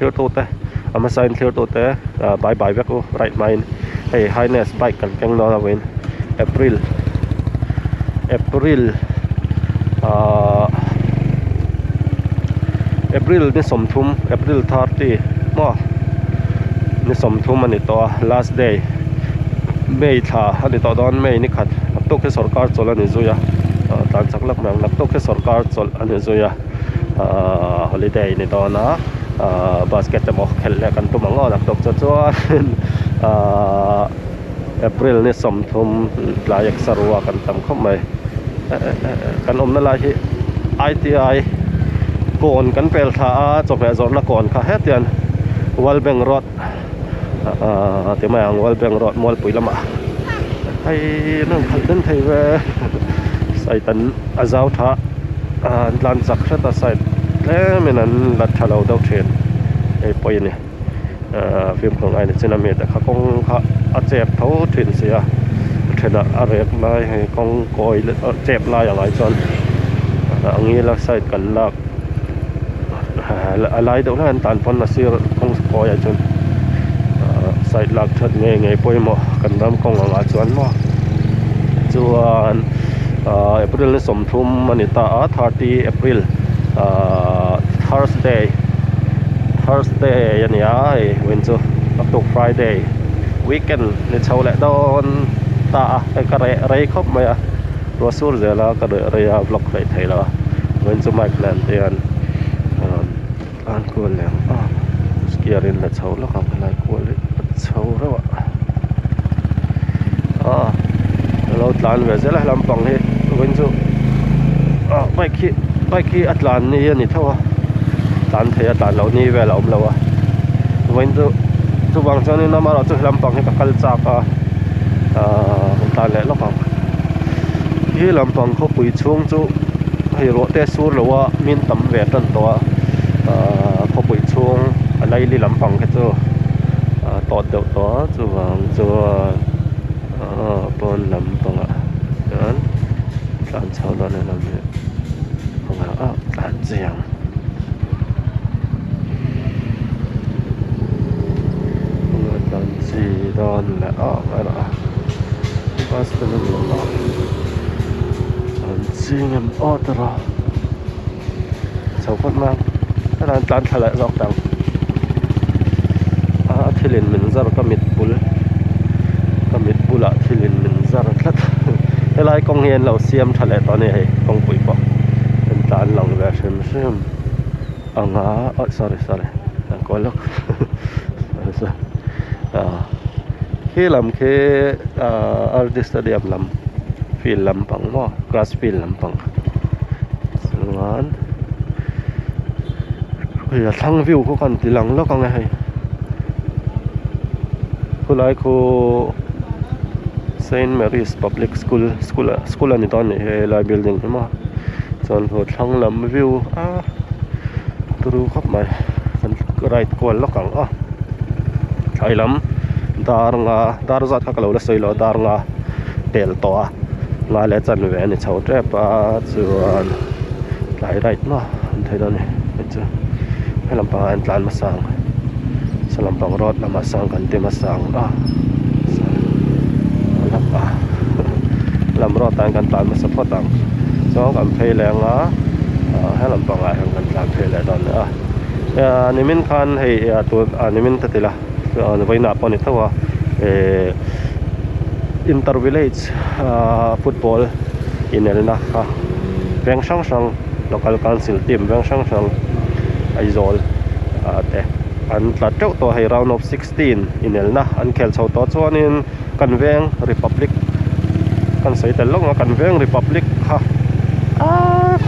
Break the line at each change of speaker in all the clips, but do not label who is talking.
clear to te ama sign clear to te bye bye back right mine hey highness bike kan keng no win April ni somthum April 30 mo ni somthum ani to last day May tha ani to don May ni khat to ke sarkar chola ni zuya tan chaklak mang nak to ke sarkar chol ani zuya holiday ni to na basketball khel le kan tu mango nak tok chuan April ni somthum layak sarwa kan tam khom mai kan om na la hi ITI kon kan pel tha chok le zor na kon kha hetian wal beng rot te mang wal beng rot mol puilama ai nang khalden thei we sai tan azau tha lan sak thata sai le menan lat thalo dau thren ei poi ni film khong ai ni chena me ta kha kong kha a chep tho thin sia thena arek lai hai kong koi le chep lai angai chon angi la sai kan lak alai dau lan tan pon na sir kong koi a chon sai lak that nge poi mo kan dam kong anga chuan mo chuan April ni somthum manita 30 April Thursday yani ai wincho up to Friday weekend ni chau le don ta ai ka re khop mai ro sur zela ka re ya vlog khai thaila wincho mai plan te an ko le skiarin la chau la ka lai ko le chau rawa lo tlan ve zela lampang he wincho bai khi atlan ni ni thawa tan thei tan lo ni ve lo om lo wincho chu bang chan ni namara chu lampang he ka kal cha ka tan le lo ka hi lampang kho pui chung chu hei ro te sur lo wa min tam ve tan to kho pui chung alai li lampang ke chu to deu to chu wang chu pon lampang dan tan chau lo ne lam ni hong tan jiang tan ji don la ai la pas tan lo tan ji ngam otara chau phot mang tan thala rok tang thilin min zar kamit pula thilin min zar thlat elai kong hian lo siam thale to ni hei kong pui po tan long ve sem anga sorry ko lok khi lam khe artist stadium lam field lam pang mo grass field lam pang suan ya thang view ko kan tilang lo kang hai kulai ko Saint Mary's Public School ani ton ni la building ma chon ho thang lam view turu khop mai kan right ko lo kang thai lam dar zat kha lo la soi lo dar nga tel to nga le chan ve ani chau tre pa chuan lai right no thai don ni chu helam pa an tlan ma sang salam pang road na masang kan te masang lam ro tan kan tlan ma support ang so kan phei le nga helam pang ai kan tlan phei le don ni min khan hei tu ni min ta tila vai na pon thawa inter village football in elna veng sang local council team veng sang aizol te an tla teu to hei round of 16 in elna an khel chho to chuanin kan veng republic kan sei tel long kan veng republic kha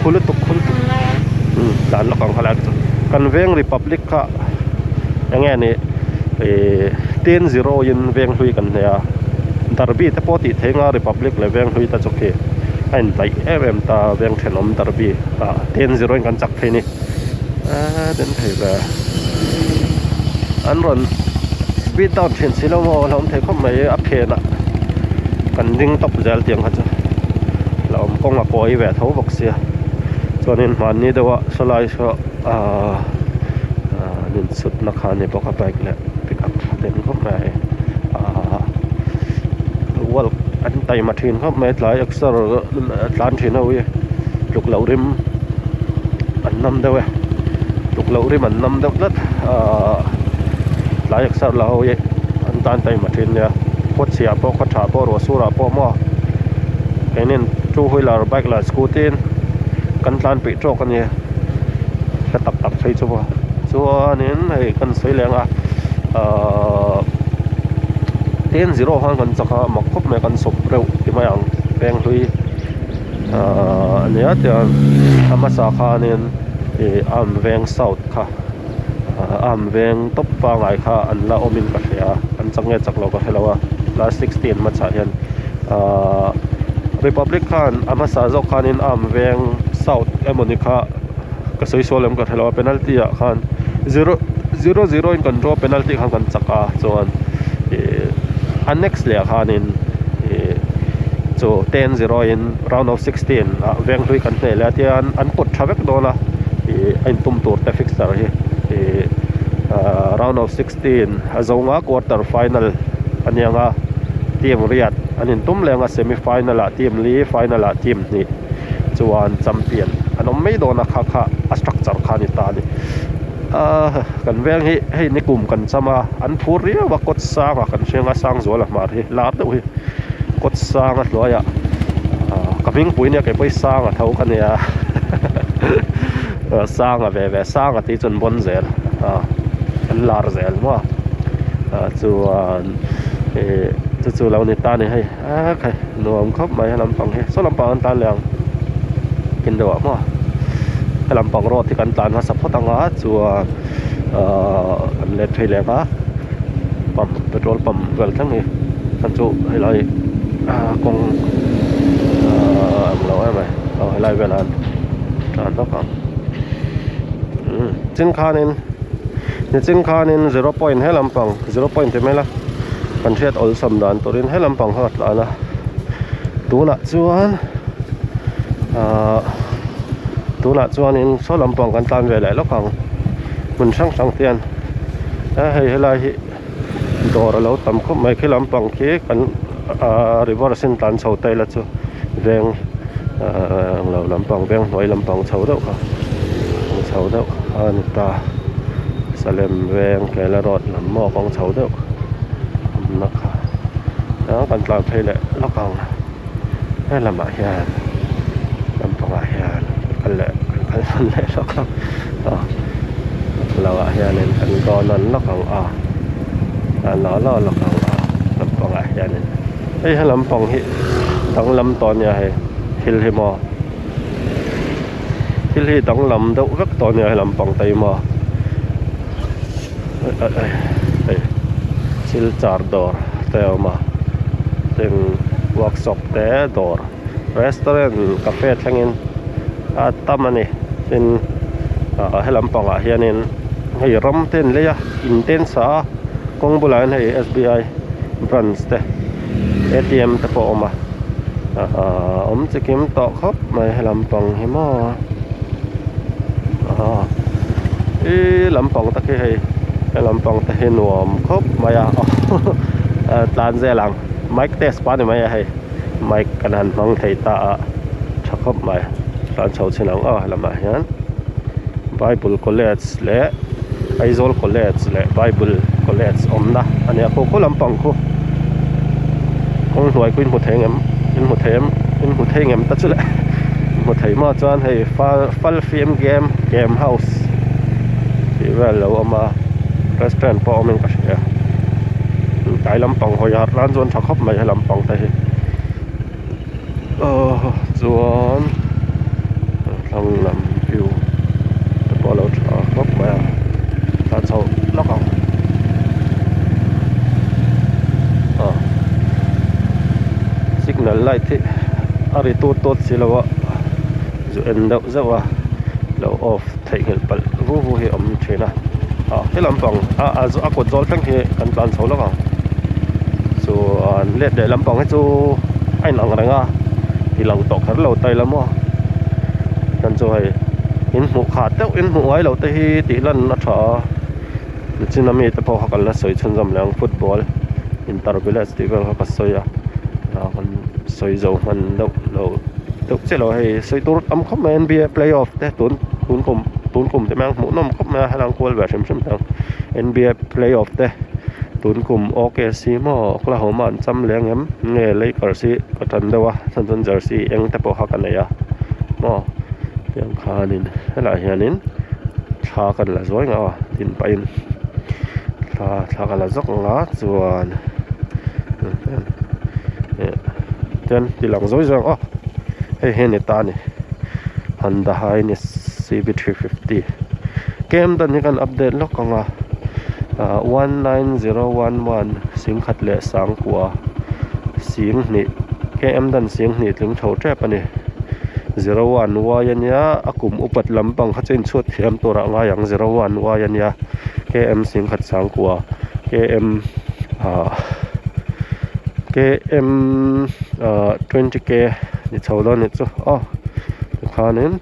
khul dan lo kang halat kan veng republic kha ange ni 10-0 in veng hui kan ya derby te poti thenga republic le veng hui ta chokhe an tai em ta veng thenom derby 10-0 kan chak the ni den thei ba an ron speed down chen silo mo lom thei khom mai up the na kan ding top zel tiang ha cha lom kong a koi ve tho bok sia chonin man ni dewa solai so นินสุดนักขานี่ปกติแหละปิกอัพเต็มเข้ามาว่าอันไตมาทินเข้ามาหลายอักษรล้านทินเอาไว้ลูกเหล่าริมอันนำเด้อลูกเหล่าริมอันนำเด้อลัดหลายอักษรเราไว้อันตานไตมาทินเนี่ยโคตรเสียพอขัดฉาพอรัวสุราพอหม้อไอ้นี่จูหุยลาร์ไบค์ลาสกูตินกันตานปิดโจกันเนี่ยก็ตับใส่ชัวนี่ให้กันสวยแรงเต้นซีโร่ห้องกันสักหมกคบแม่กันสบเร็วที่มาอย่างแปลงหุยเนี่ยเดี๋ยวธรรมศาขาเนี่ยอันเวงเซาท์ค่ะอันเวงตบฟังไงค่ะอันละอมินกับเฮียอันจังเงจากเราก็เห็นแล้วว่าลา16มาจากยันRepublican อันมาสาจขานินอันเวงเซาท์เอมอนิคาก็สวยๆเลยมันก็เห็นแล้วว่าเพนัลตี้ขัน0-0อินกันรอเพนัลตี้ขันกันจักส่วนอัน next เลยขันิน10-0 in round of 16เวงลุยกันเนี่ยแล้วที่อันปดทาวเวกโดนละอันตุ้มตัวแต่ฟิกซ์เลยround of 16จะงา quarter final อันยังอ่ะทีมเรียดอันนี้ตุ้มเลยอ่ะ semi final ละทีมลี final ละทีมนี่จวนแชมเปี้ยนอันนั้นไม่โดนนะค่ะstructureขานิตานี่กันเวงให้ในกลุ่มกันซะมาอันพูดเรียกว่ากดสร้างกันเชียงสร้างสวนละมาที่ลาดด้วยกดสร้างอ่ะร้อยกับพิงปุ๋ยเนี่ยแกไปสร้างเท่ากันเนี่ยสร้างแบบสร้างที่จนบนเซลลาร์เซลว่าส่วนเราในตาเนี่ยให้ใครนวมครบไหมลำปังให้ส่วนลำปังอันตาเหลืองกินดอกมั้งให้ลำปังรอดที่กันตามาสับพอตังอาส่วนเล็ดไฟแรงอ่ะปั๊มเปโตรปั๊มเวลทั้งนี้กันจู่ให้เรากงเราไหมเราให้ไล่เวลาทานต้องกันสินค้านี่0 point ให้ลำปัง0 point ใช่ไหมล่ะกันเทียดอลสัมดานตัวนี้ให้ลำปังหัดละนะตัวละจวนนี่โซลำปังกันตามเวลาแล้วกันมันช่างเตียนให้ไล่ดอร์เราทำก็ไม่แค่ลำปังแค่กันreverse สินตันเฉาไตละจู่เวงเราลำปังเวงหน่วยลำปังเฉาเด้อค่ะเฉาเด้ออันตาสเลมเวงแกละรอดลำหม้อของเฉาเด้อนะคะแล้วกันตามเพลแหละแล้วกันให้ลำอาหารลำปังอาหารกันแหละแล้วกันเราอาหารเนี่ยกันก่อนนั้นแล้วกันล้อแล้วกันลำปังอาหารเนี่ยให้ลำปังที่ทั้งลำตอนเนี่ยให้ฮิลให้มอฮิลให้ทั้งลำเด็กวักตอนเนี่ยให้ลำปังไตมอซิลจาร์ดอร์เตลมาถึงเวิร์กช็อปเตะดอร์ร้านอาหารคาเฟ่ทั้งนี้ตามนี่เป็นให้ลำปังอาหารเนี่ยให้รำเต้นเลยอินเทนซ่ากงบุลานให้ SBI บรันส์เตATM ตะโปมาจะเก็บต่อครับไม่ให้ลำปังให้หม้อลำปังตะกี้ให้ลำปังตะให้หนวมครับไม่ตานเซลังไมค์เทสปานไม่ให้ไมค์กันหันมังไทยตาชักครับไม่ตานเฉาเชนังให้ลำมาเห็น Bible College และไอโซล College และ Bible College นะอันนี้คู่ลำปังคู่คงหน่วยคุณหัวเทงเอ็มตัดสุดเลยหัวเทงมาจานให้ฟัลฟิล์มเกมเฮาส์ที่ว่าเราเอามารีสอร์ทพอเอามันก็ใช่ใจลำปังหอยร้านจวนชักคบไม่ให้ลำปังแต่จวนทางลำพิวแต่พอเราชักคบมาตาเช่าล็อกเอาsignal light ari tu si lawa zu enda zawa lo off thai hel pal vu he om thena he lampang zu akot zol tang he kan plan chho lo ka so let de lampang he chu ai nang ranga ti lang tok thar lo tai lamo kan chu hai in mu kha teu in mu ai lo te hi ti lan na tha Chinami te po hakal na soi chun jam lang football inter village level ka soya kan soi zo man lo tuk chelo hei soi tur am khom NBA playoff te tun kum te mang mu nom khom ma halang kol ba sem tang NBA playoff te tun kum OKC mo Oklahoma cham leng em nge Lakers si patan dawa san jersey eng te po hakal ya mo yang khanin hala hianin tha kan la zoi nga tin pa in tha kan la zok nga chuan ten tilang zoi zong hei ni ta ni Honda Highness CB350 game dan ni kan update lok nga 19011 sing khat le sang kwa sing ni KM dan sing ni tling tho trap ani 01 wa yan ya akum upat lampang khachen chut thiam tora nga yang 01 wa yan ya KM sing khat sang kwa KM 20k ni chawlo ni chu khanin